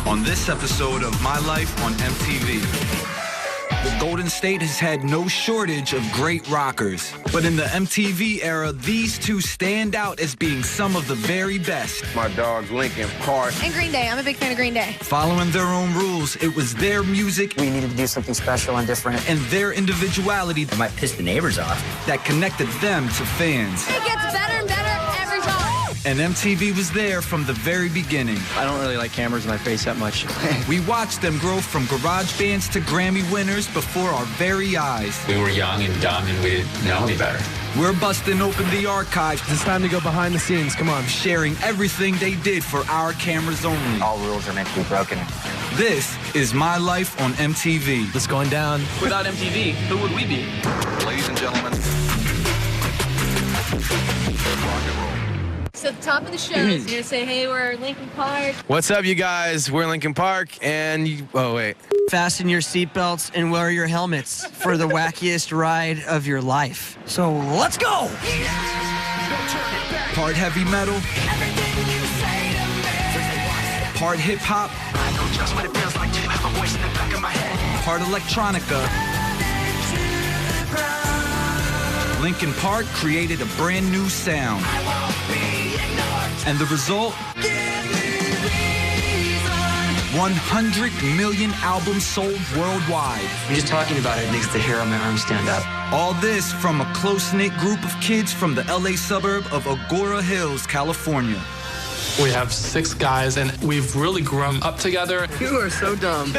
on this episode of My Life on MTV. The Golden State has had no shortage of great rockers. But in the MTV era, these two stand out as being some of the very best. My dog's Linkin Park. And Green Day. I'm a big fan of Green Day. Following their own rules, it was their music. We needed to do something special and different. And their individuality It might piss the neighbors off. that connected them to fans. It gets better and better every time. And MTV was there from the very beginning. I don't really like cameras in my face that much. We watched them grow from garage bands to Grammy winners before our very eyes. We were young and dumb and we didn't know any better. We're busting open the archives, It's time to go behind the scenes. Come on. sharing everything they did for our cameras only. All rules are meant to be broken. This is My Life on MTV. It's going down. Without MTV, who would we be? Ladies and gentlemen, So at the top of the show, you're going to say, hey, we're Linkin Park. What's up, you guys? We're Linkin Park, and oh wait. Fasten your seatbelts and wear your helmets for the wackiest ride of your life. So let's go! Part heavy metal, part hip hop, part electronica. Linkin Park created a brand new sound. And the result? 100 million albums sold worldwide. Just talking about it makes the hair on my arm stand up. All this from a close-knit group of kids from the LA suburb of Agora Hills, California. We have 6 guys, and we've really grown up together. You are so dumb.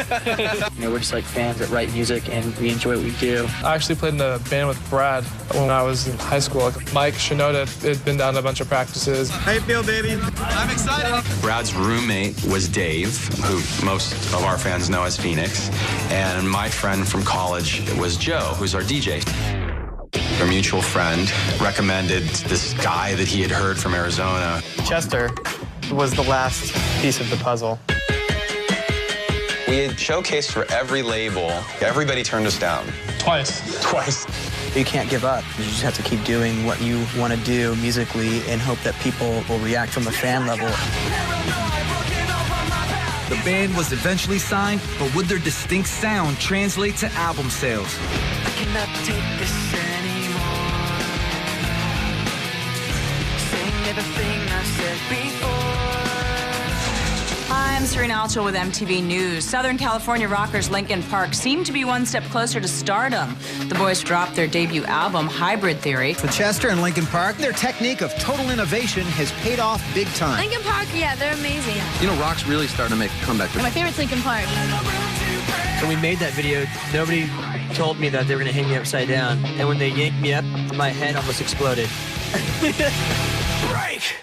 We're just like fans that write music and we enjoy what we do. I actually played in a band with Brad when I was in high school. Mike Shinoda had been down to a bunch of practices. How you feel, baby? I'm excited. Brad's roommate was Dave, who most of our fans know as Phoenix. And my friend from college was Joe, who's our DJ. Our mutual friend recommended this guy that he had heard from Arizona. Chester was the last piece of the puzzle. We had showcased for every label. Everybody turned us down. Twice. You can't give up. You just have to keep doing what you want to do musically and hope that people will react from a fan level. The band was eventually signed, but would their distinct sound translate to album sales? I cannot take this anymore. Saying everything I said before. Hi, I'm Serena Alcho with MTV News. Southern California rockers Linkin Park seem to be one step closer to stardom. The boys dropped their debut album, Hybrid Theory. For Chester and Linkin Park, their technique of total innovation has paid off big time. Linkin Park, yeah, they're amazing. You know, rock's really starting to make a comeback. My favorite's Linkin Park. When we made that video, nobody told me that they were going to hang me upside down. And when they yanked me up, my head almost exploded. Break!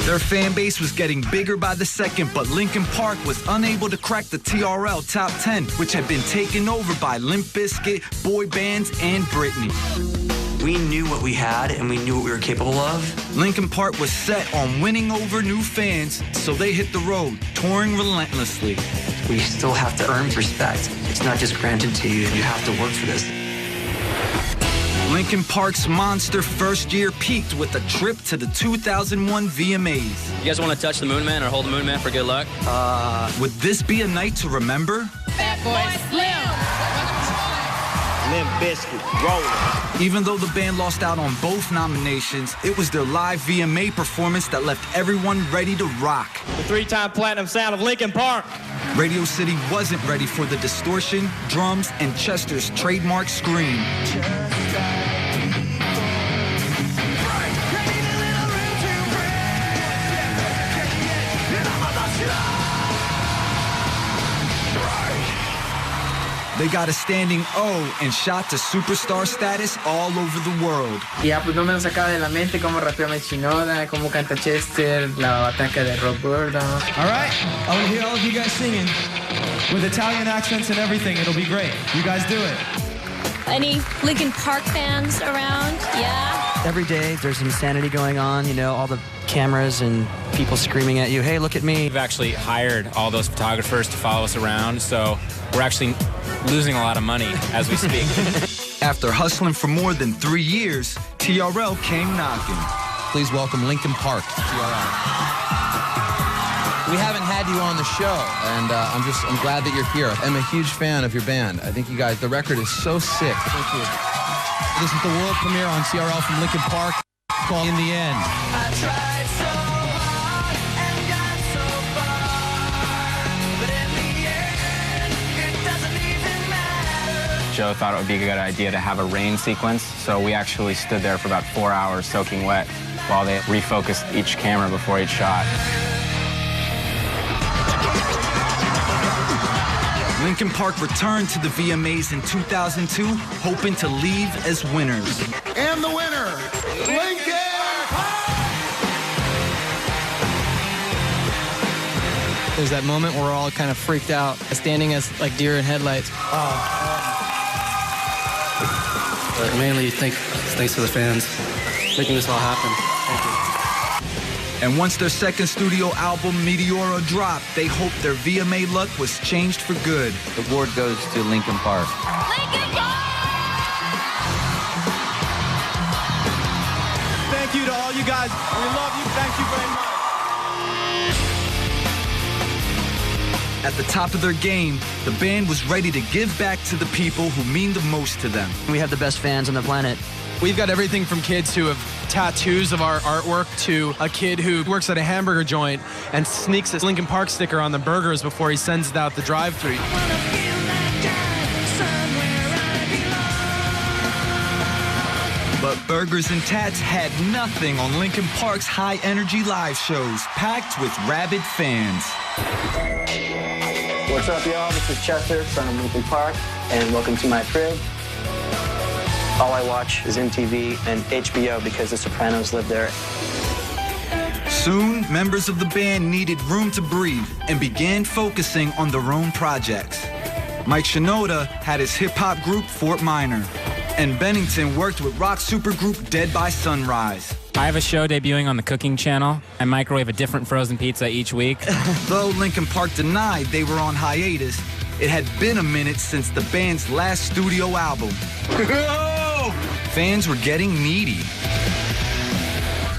Their fan base was getting bigger by the second, but Linkin Park was unable to crack the TRL Top 10, which had been taken over by Limp Bizkit, boy bands, and Britney. We knew what we had and we knew what we were capable of. Linkin Park was set on winning over new fans, so they hit the road, touring relentlessly. We still have to earn respect. It's not just granted to you. You have to work for this. Linkin Park's monster first year peaked with a trip to the 2001 VMAs. You guys want to touch the moon man or hold the moon man for good luck? Would this be a night to remember? Fat Boy Slim. Limp Bizkit, rolling. Even though the band lost out on both nominations, it was their live VMA performance that left everyone ready to rock. The 3-time platinum sound of Linkin Park. Radio City wasn't ready for the distortion, drums, and Chester's trademark scream. They got a standing O and shot to superstar status all over the world. Ya, pues no me lo sacaba de la mente cómo rapeó Shinoda, cómo canta Chester, la ataque de Rob Burda. All right, I want to hear all of you guys singing with Italian accents and everything. It'll be great. You guys do it. Any Linkin Park fans around? Yeah? Every day there's insanity going on, you know, all the cameras and people screaming at you, hey, look at me. We've actually hired all those photographers to follow us around, so we're actually losing a lot of money as we speak. After hustling for more than 3 years, TRL came knocking. Please welcome Linkin Park to TRL. We haven't had you on the show, and I'm glad that you're here. I'm a huge fan of your band. I think you guys, the record is so sick. Thank you. This is the world premiere on TRL from Linkin Park called In the End. I tried so hard and got so far, but in the end, it doesn't even matter. Joe thought it would be a good idea to have a rain sequence, so we actually stood there for about 4 hours soaking wet while they refocused each camera before each shot. Linkin Park returned to the VMAs in 2002, hoping to leave as winners. And the winner, Linkin Park! There's that moment where we're all kind of freaked out, standing as like deer in headlights. But mainly, thanks to the fans making this all happen. Thank you. And once their second studio album, Meteora, dropped, they hoped their VMA luck was changed for good. The award goes to Linkin Park. Linkin Park! Thank you to all you guys. We love you. Thank you very much. At the top of their game, the band was ready to give back to the people who mean the most to them. We have the best fans on the planet. We've got everything from kids who have tattoos of our artwork to a kid who works at a hamburger joint and sneaks a Linkin Park sticker on the burgers before he sends it out the drive-thru. But burgers and tats had nothing on Linkin Park's high-energy live shows, packed with rabid fans. What's up, y'all? This is Chester from Linkin Park, and welcome to my crib. All I watch is MTV and HBO because The Sopranos live there. Soon, members of the band needed room to breathe and began focusing on their own projects. Mike Shinoda had his hip-hop group Fort Minor, and Bennington worked with rock supergroup Dead by Sunrise. I have a show debuting on the Cooking Channel. I microwave a different frozen pizza each week. Though Linkin Park denied they were on hiatus, it had been a minute since the band's last studio album. Fans were getting needy.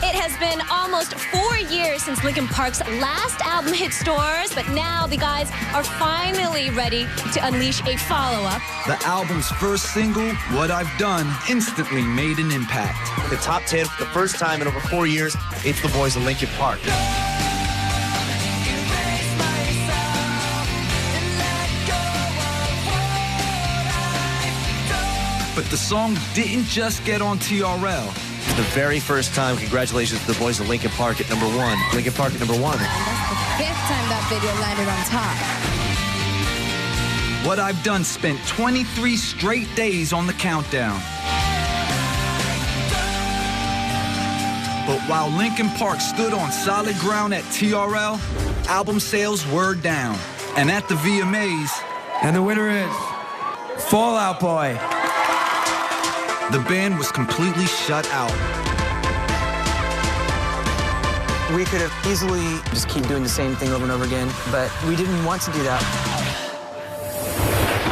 It has been almost 4 years since Linkin Park's last album hit stores, but now the guys are finally ready to unleash a follow-up. The album's first single, What I've Done, instantly made an impact. The top 10 for the first time in over 4 years, it's the boys of Linkin Park. But the song didn't just get on TRL. For the very first time, congratulations to the boys of Linkin Park at number 1. Linkin Park at number 1. And that's the 5th time that video landed on top. What I've Done spent 23 straight days on the countdown. But while Linkin Park stood on solid ground at TRL, album sales were down. And at the VMAs... And the winner is Fall Out Boy. The band was completely shut out. We could have easily just keep doing the same thing over and over again, but we didn't want to do that.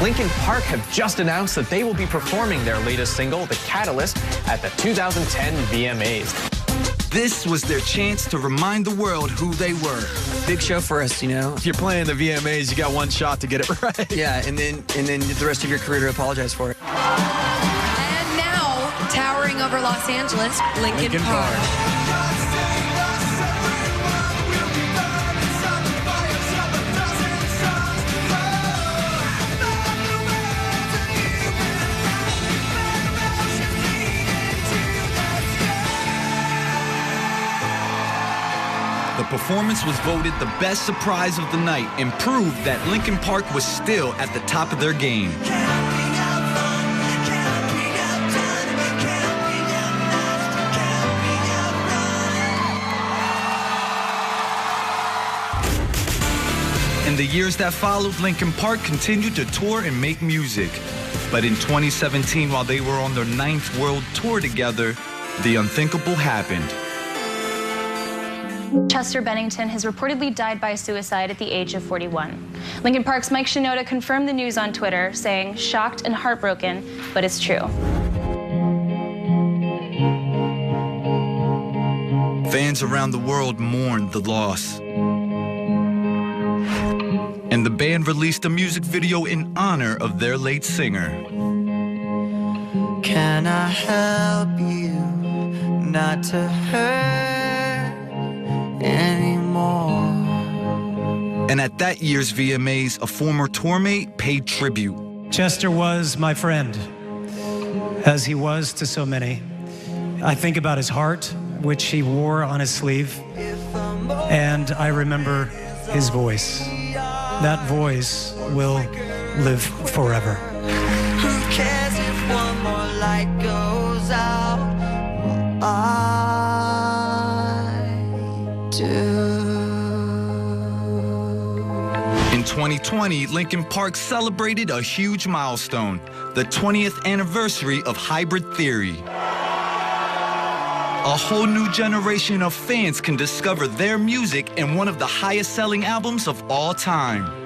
Linkin Park have just announced that they will be performing their latest single, The Catalyst, at the 2010 VMAs. This was their chance to remind the world who they were. Big show for us, you know. If you're playing the VMAs, you got one shot to get it right. Yeah, and then the rest of your career to apologize for it. Towering over Los Angeles, Linkin Park. The performance was voted the best surprise of the night and proved that Linkin Park was still at the top of their game. In the years that followed, Linkin Park continued to tour and make music. But in 2017, while they were on their 9th world tour together, the unthinkable happened. Chester Bennington has reportedly died by suicide at the age of 41. Linkin Park's Mike Shinoda confirmed the news on Twitter, saying, "Shocked and heartbroken, but it's true." Fans around the world mourned the loss. and the band released a music video in honor of their late singer. Can I help you not to hurt anymore? And at that year's VMAs, a former tour mate paid tribute. Chester was my friend, as he was to so many. I think about his heart, which he wore on his sleeve, and I remember his voice. That voice will live forever. Who cares if one more light goes out? I do. In 2020, Linkin Park celebrated a huge milestone, the 20th anniversary of Hybrid Theory. A whole new generation of fans can discover their music in one of the highest-selling albums of all time.